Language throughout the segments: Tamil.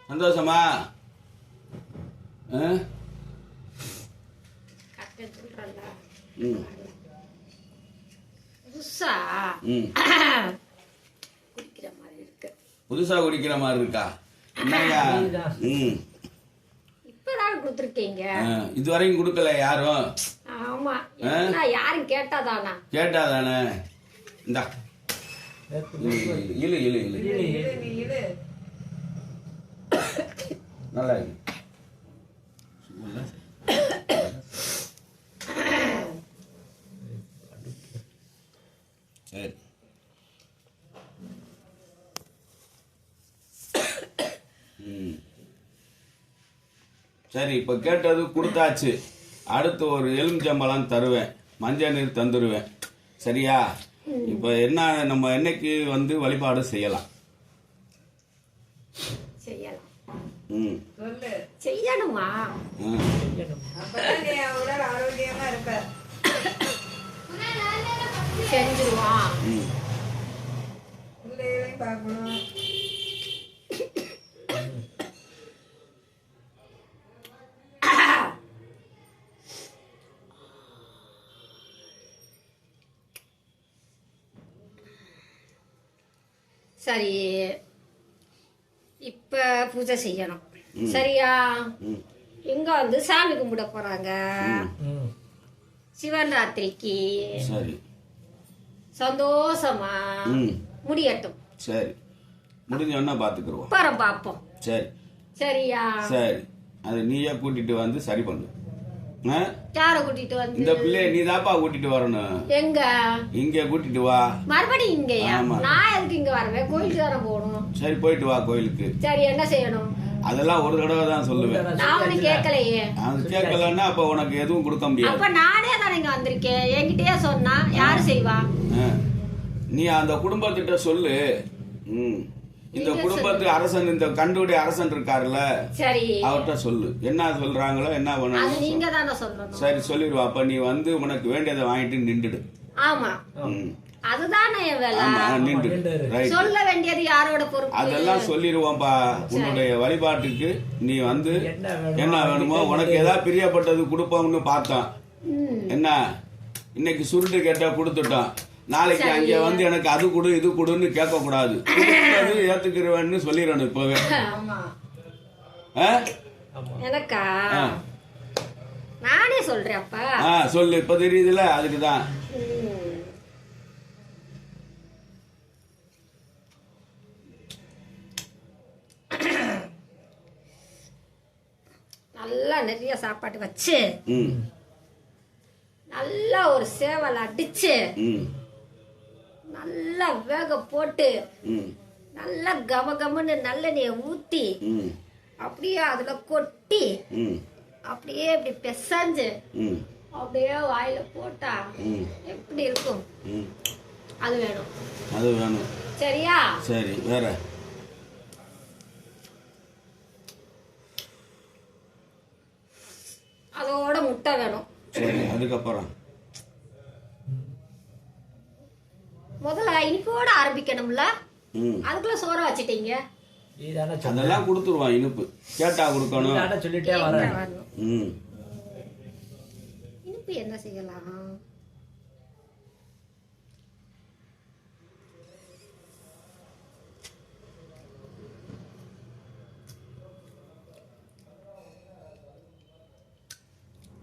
சந்தோஷமா? புதுசா குடிக்கிற மாதிரி இருக்கா? இப்பதான் கொடுத்துருக்கீங்க. இதுவரையும் கொடுக்கல யாரும். ஆமா, யாரும் கேட்டாதானா? கேட்டாதானே. இந்தா இழு இழு இழு நல்லா இருக்கு. சரி சரி, இப்ப கேட்டது கொடுத்தாச்சு. அடுத்து ஒரு எலுமிச்சம்பழம் தருவேன், மஞ்சள் நீர் தந்துடுவேன். சரியா? இப்ப என்ன, நம்ம என்னைக்கு வந்து வழிபாடு செய்யலாம்? செய்யணுமா? செஞ்சிருவான். சரி, இப்ப பூஜை செய்யணும். சரியா? இங்க வந்து சாமி கும்பிட போறாங்க. சிவன் ராத்திரிக்கு சந்தோஷமா முடியட்டும். சரி, முடிஞ்சோன்னா பாத்துக்கிறோம். அப்புறம் பாப்போம். சரி சரியா? சரி, அது நீயே கூட்டிட்டு வந்து சரி பண்ணு. யார கூட்டிட்டு வந்து? இந்த பிள்ளைய நீ தாப்பா கூட்டிட்டு வரணும். எங்க? இங்க கூட்டிட்டு வா. மறுபடியும் இங்கயா? நான் எதுக்கு இங்க வரவேன்? கோயிலுக்கு தானே போகணும். சரி, போயிட்டு வா கோயிலுக்கு. சரி, என்ன செய்யணும்? அதெல்லாம் ஒரு தடவை தான் சொல்லுவேன். நான் ஒண்ணு கேட்கலையே. அது கேட்கலன்னா அப்ப உனக்கு எதுவும் கொடுக்க முடியாது. அப்ப நானே தானே இங்க வந்திருக்கேன். என்கிட்டயே சொன்னா யாரு செய்வா? நீ அந்த குடும்பத்திட்ட சொல்லு. இந்த குடும்பத்து அரசன், இந்த கண்டுடைய அரசன் இருக்காருல்ல, சரி, அவர்கிட்ட சொல்லு. என்ன சொல்றாங்களோ என்ன பண்ணணும் நீங்க தானே சொல்லணும். சரி, சொல்லிடுவா. அப்ப நீ வந்து உனக்கு வேண்டியதை வாங்கிட்டு நின்றுடு. ஆமா, அதுதானே என் வேலை. சொல்ல வேண்டியது யாரோட பொறுப்பு? அதெல்லாம் சொல்லிடுவோம்பா. உன்னுடைய வழிபாட்டுக்கு நீ வந்து என்ன வேணுமோ, உனக்கு ஏதாவது பிரியப்பட்டது கொடுப்போம்னு பார்த்தோம். என்ன, இன்னைக்கு சுருட்டு கேட்டா கொடுத்துட்டோம். நாளைக்கு அங்க வந்து எனக்கு அது கொடு இது கொடுன்னு கேட்க கூடாது. ஏத்துக்கிறவன்னு சொல்லிடணும் இப்பவே. எனக்கா? நானே சொல்றேன். அப்ப சொல்லு. இப்ப தெரியுதுல, அதுக்குதான். நல்லா நிறைய சாப்பாடு வச்சு, நல்லா ஒரு சேவல் அடிச்சு, நல்லா வேக போட்டு, நல்லா கமகமன்னு நல்லெண்ணெய ஊத்தி, அப்படியே அதுல கொட்டி, அப்படியே இப்படி பெசஞ்சு அப்படியே வாயில போட்டா எப்படி இருக்கும்? அது வேணும். அது வேணும். சரியா? சரி, வேற? அதோட முட்டை வேணும். சரி, அதுக்கப்புறம் முதல்ல இனிப்போட ஆரம்பிக்கணும்ல. அதுக்குள்ள சோற வச்சிட்டீங்க. அதெல்லாம் கொடுத்துருவான். இனிப்பு கேட்டா கொடுக்கணும். சொல்லிட்டே வரேன். இனிப்பு என்ன செய்யலாம்?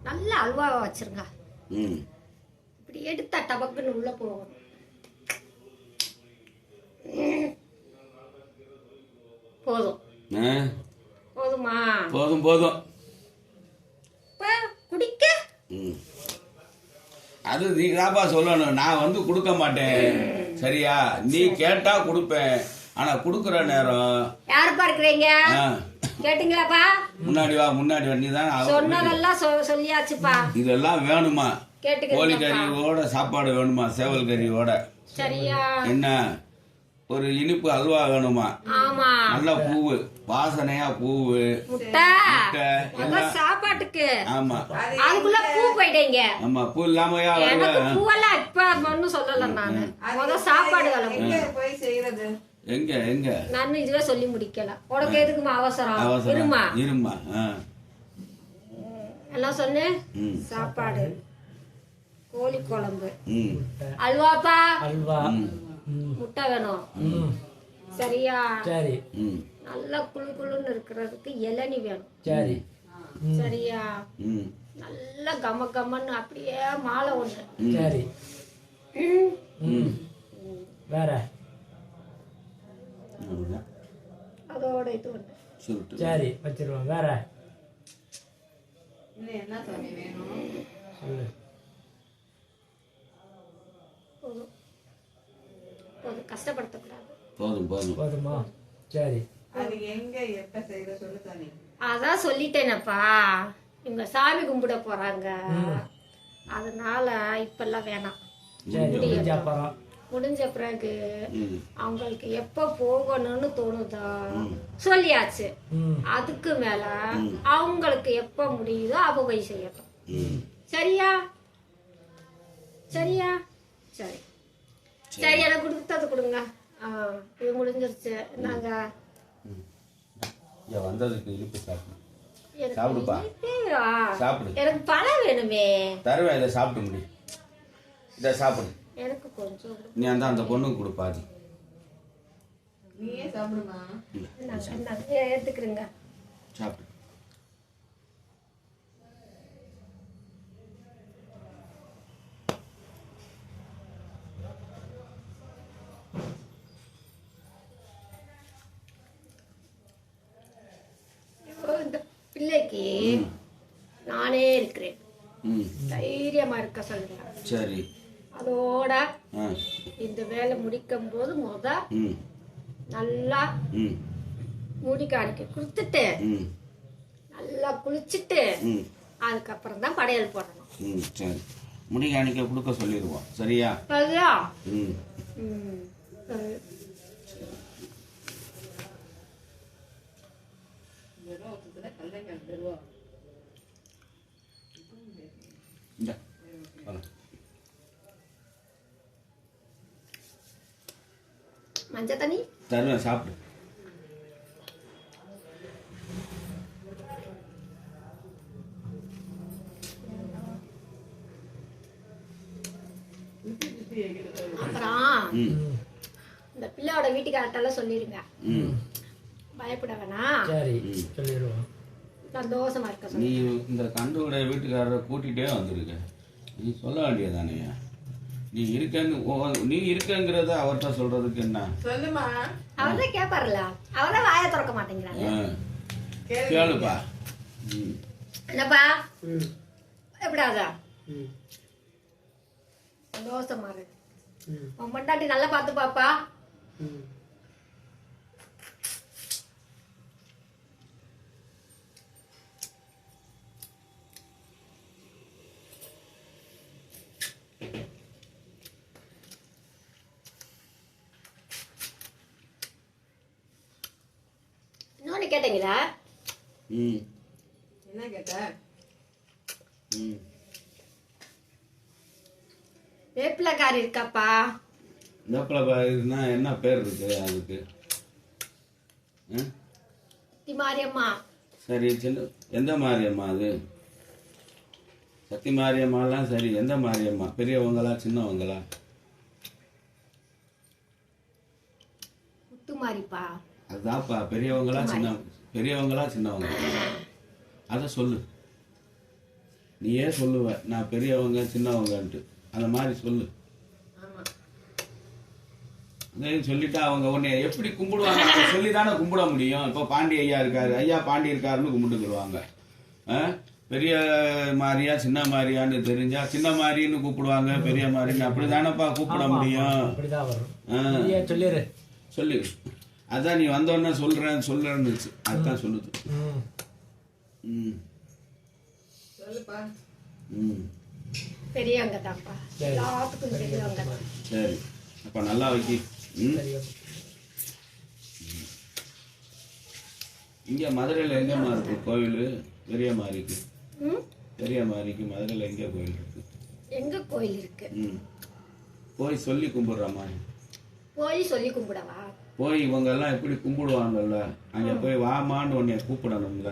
நல்ல அல்வாவை வச்சிருங்க. இப்படி எடுத்தா டபக்குன்னு உள்ள போகும். போதும். போதுமா? போதும் போதும். குடிக்க அது நீ தாப்பா சொல்லணும். நான் வந்து கொடுக்க மாட்டேன். சரியா? நீ கேட்டா கொடுப்பேன். ஆனா குடுக்குற நேரம் யாருப்பா இருக்கிறீங்க? கேட்டீங்களாப்பா? முன்னாடி வா, முன்னாடி வா. நீ தான் சொன்னதெல்லாம் சொல்லியாச்சுப்பா. இதெல்லாம் வேணுமா? கோழி கறியோட சாப்பாடு வேணுமா? சேவல் கறியோட. சரியா? என்ன, ஒரு இனிப்பு அல்வா வேணுமா? ஆமா, நல்ல பூவு, வாசனையா பூவு, முட்டை சாப்பாட்டுக்கு. ஆமா, அதுக்குள்ள பூ போயிட்டீங்க. ஆமா, பூ இல்லாமயா? எனக்கு பூவெல்லாம் இப்ப ஒன்னும் சொல்லல. நானு முத சாப்பாடு வேலை போய் செய்யறது. எங்க எங்க நான் இதுவே சொல்லி முடிக்கல. உனக்கு எதுக்குமா அவசரம்? அவசரம் இருமா இருமா. எல்லாம் சொன்னேன். சாப்பாடு, கோழி குழம்பு, ம் அல்வாப்பா, அல்வா, முட்டை வேணும். சரியா? சரி. நல்லா குளு குளுன்னு இருக்கிறதுக்கு இளநி வேணும். சரி. சரியா? ம் நல்லா கம கமன்னு அப்படியே மாலை ஒண்ணு. சரி. வேற அதோட இது ஒண்ணு. சுருட்டு. சரி வச்சிருவோம். வேற என்ன சாமி வேணும்? சொல்லு. போதும் போதும், கஷ்டப்படுத்தக்கூடாது. போதும் போதும். போதுமா? சரி. அது எங்க எப்ப செய்யற சொல்லு சாமி. அதான் சொல்லிட்டேனப்பா, இவங்க சாமி கும்பிட போறாங்க, அதனால இப்பெல்லாம் வேணாம். சரி. முடிஞ்ச அப்புறம் முடிஞ்ச பிறகு அவங்களுக்கு எப்ப போகணும்னு தோணுதோ சொல்லியாச்சு. அதுக்கு மேல அவங்களுக்கு எப்ப முடியுதோ அப்ப போய் செய்யட்டும். சரியா? சரியா? சரி சரி, எனக்கு கொடுத்தது கொடுங்க. இது முடிஞ்சிருச்சு. நாங்க வந்ததுக்கு இழுப்பு சாப்பிடு. எனக்கு சாப்பிடுப்பா. தேவையா? சாப்பிடு. எனக்கு பழம் வேணுமே. தருவேன், இதை சாப்பிட்டு முடி. இதை சாப்பிடு. எனக்கு கொஞ்சம் கொடு. நீ அந்த பொண்ணுக்கு கொடுப்பாதி. நீயே சாப்பிடுமா. எடுத்துக்கிறேங்க. சாப்பிடு. இந்த பிள்ளைக்கு நானே இருக்கிறேன், தைரியமா இருக்க சொல்லுங்க. சரி. அதோட இந்த வேலை முடிக்கும் போது நல்லா முடி காணிக்க கொடுத்துட்டு நல்லா குளிச்சுட்டு அதுக்கப்புறம் தான் படையல் போடணும். சரி, முடி காணிக்க கொடுக்க சொல்லிடுவோம். சரியா? சரியா? மஞ்சள் தண்ணி தருவேன், சாப்பிடு. அப்புறம் இந்த பிள்ளையோட வீட்டுக்கார்ட்டெல்லாம் சொல்லிடுங்க, பயப்பட வேணாம். சரி சொல்லிடுவோம். சந்தோஷமா இருக்க நீ சொல்லு. இந்த கண்டுடைய வீட்டுக்காரரை கூட்டிகிட்டே வந்திருக்க, நீ சொல்ல வேண்டியதானையா? நீ இருக்கங்கிறத அவர்கிட்ட சொல்றதுக்கு என்ன? சொல்லுமா. அவர்தான் கேப்பாருல, அவர்தான் வாயை திறக்க மாட்டேங்கிறாங்க. கேளுப்பா. என்னப்பா எப்படாதா? சந்தோஷமா இருக்கு. உன் பொண்டாட்டி நல்லா பார்த்து பாப்பா. இன்னொன்னு கேட்டீங்களா? என்ன கேட்ட? வேப்பிலக்காரி இருக்காப்பா. வேப்பிலக்காரின்னா என்ன பேர் இருக்கு அதுக்கு? சக்தி மாரியம்மா. சரி, சின்ன எந்த மாரியம்மா அது? சக்தி மாரியம்மாலாம் சரி, எந்த மாரியம்மா? பெரியவங்களா சின்னவங்களா? முத்து மாரிப்பா. அதுதான்ப்பா, பெரியவங்களா சின்னவங்க? அதை சொல்லு. நீயே சொல்லுவ, நான் பெரியவங்க சின்னவங்கன்ட்டு. அந்த மாதிரி சொல்லு. அதையும் சொல்லிட்டா அவங்க உன்னை எப்படி கும்பிடுவாங்க? சொல்லி தானே கும்பிட முடியும். இப்போ பாண்டி ஐயா இருக்காரு, ஐயா பாண்டி இருக்காருன்னு கும்பிட்டுக்குருவாங்க. பெரிய மாரியா சின்ன மாரியான்னு தெரிஞ்சா சின்ன மாரின்னு கூப்பிடுவாங்க, பெரிய மாரின்னு அப்படிதானப்பா கூப்பிட முடியும். சொல்லிடு. சொல்லு. அதான் நீ வந்தோடனே சொல்றேன்னு அதுதான் சொல்லுது. சொல்லுப்பா. பெரியவங்க தான்ப்பா, எல்லாத்துக்கும் பெரியவங்க தான். சரி, அப்ப நல்லா வைக்கி. இங்க மதுரையில எங்கம்மா இருக்கு கோவில்? பெரிய மாரிக்கு மதுரையில எங்க கோயில் இருக்கு? எங்க கோயில் இருக்கு? போய் சொல்லி கும்பிடுற மாதிரி. போய் சொல்லி கும்பிடவா? போய் இவங்க எல்லாம் எப்படி கும்பிடுவாங்கல்ல, அங்க போய் வாமான்னு உன்னை கூப்பிடணும்ல,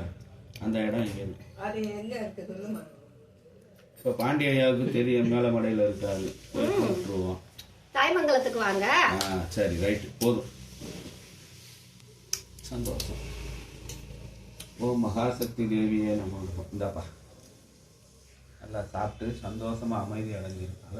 அந்த இடம் இங்க இருக்கு. அது எங்க இருக்கு சொல்லுமா? இப்ப பாண்டிய ஐயாவுக்கு தெரியும், மேலமடையில இருக்காரு, போய் கூப்பிட்டுருவோம். தாய்மங்கலத்துக்கு வாங்க. சரி ரைட்டு, போதும். சந்தோஷம். ஓ மகாசக்தி தேவியே நம்ம இந்தாப்பா நல்லா சாப்பிட்டு சந்தோஷமா அமைதி அடைஞ்சிருக்காங்க.